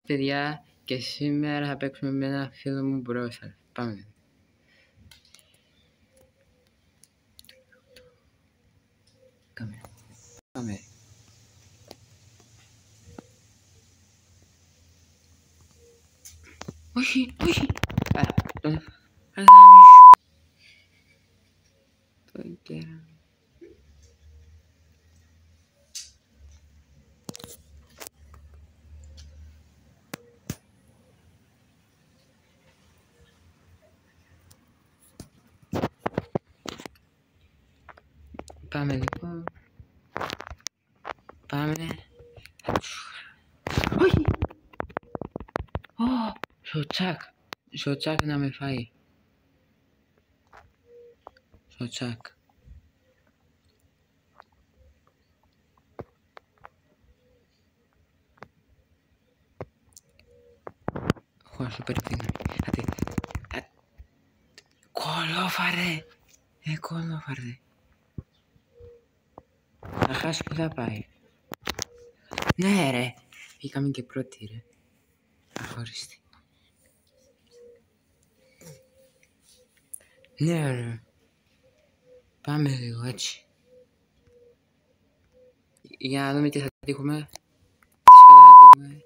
Παιδιά, και σήμερα θα παίξουμε με ένα φίλο μου μπρόσαλ. Πάμε. Κάμερα. Πάμε. Όχι, όχι. Τον κέρα. Πάμε λοιπόν. Πάμε. Όχι. Στο τσάκ να με φάει. Στο τσάκ. Έχω σούπερ δύναμη. Κολόφαρε. Κολόφαρε. Θα χάσει που θα πάει. Ναι ρε. Βγήκαμε και πρώτοι ρε. Αχωριστή. Ναι ρε. Πάμε λίγο έτσι. Για να δούμε τι θα τύχουμε. Τι σφαίρα θα τύχουμε.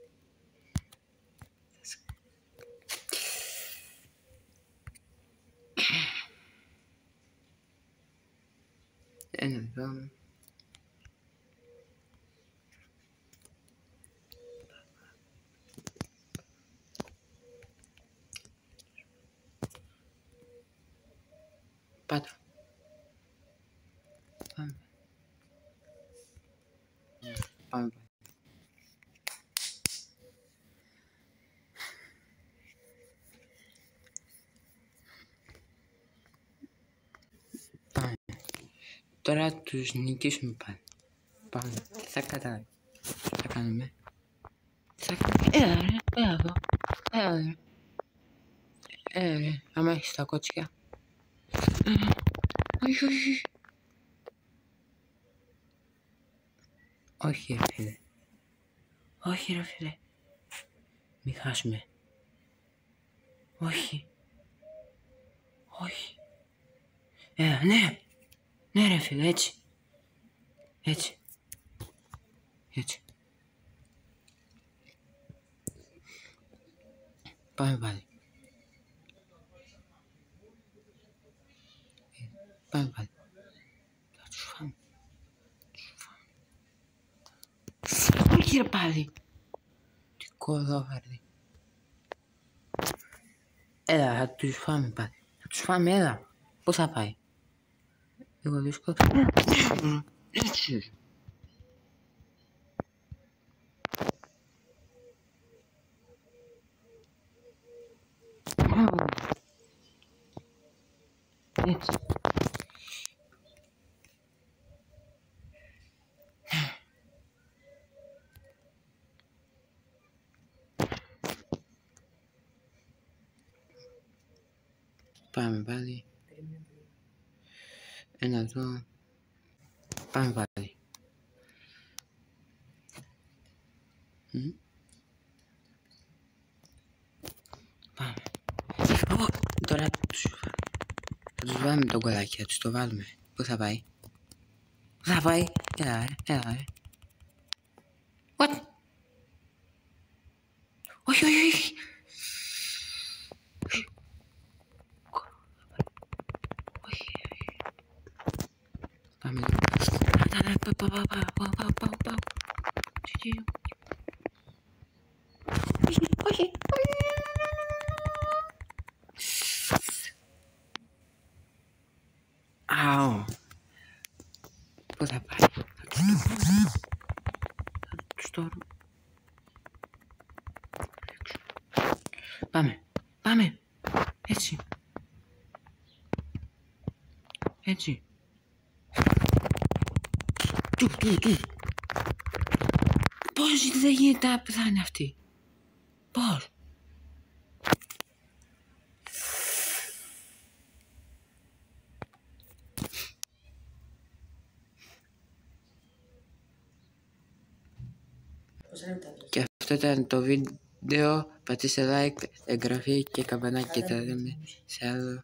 Ένα εδώ. Πάτω. Πάμε. Πάμε. Πάμε. Τώρα τους νικήσουμε πάλι. Πάμε. Τι θα κατάλαβε. Τι θα κάνουμε. Έλα ρε. Έλα εδώ. Έλα ρε. Έλα ρε. Άμα έχεις τα κότσια. Όχι, όχι. Όχι ρε φίλε. Όχι ρε φίλε. Μη χάσουμε. Όχι. Όχι. Ναι. Ναι ρε φίλε, έτσι. Έτσι. Έτσι. Πάμε πάλι. Πάμε πάλι. Θα τους φάμε. Όχι ρε πάλι. Τι κολόφαρδι. Έλα, θα τους φάμε πάλι. Θα τους φάμε, έλα. Πώς θα πάει. Εγώ δύσκολο. Έτσι. Έτσι. Πάμε πάλι. Ένα εδώ. Πάμε πάλι. Πάμε. Τώρα θα τους βάλουμε τον κολάκι, θα τους το βάλουμε. Πού θα πάει. Πού θα πάει. Έλα ρε. What? Όχι. Πάμε λίγο. Πάω. Όχι. Αου. Πού θα πάει. Θα τους το... Πάμε. Έτσι. Του. Πώς δεν γίνεται να πεθάνει αυτή. Πώς. Και αυτό ήταν το βίντεο. πατήστε like, εγγραφή και καμπανάκι και τα λέμε σε άλλο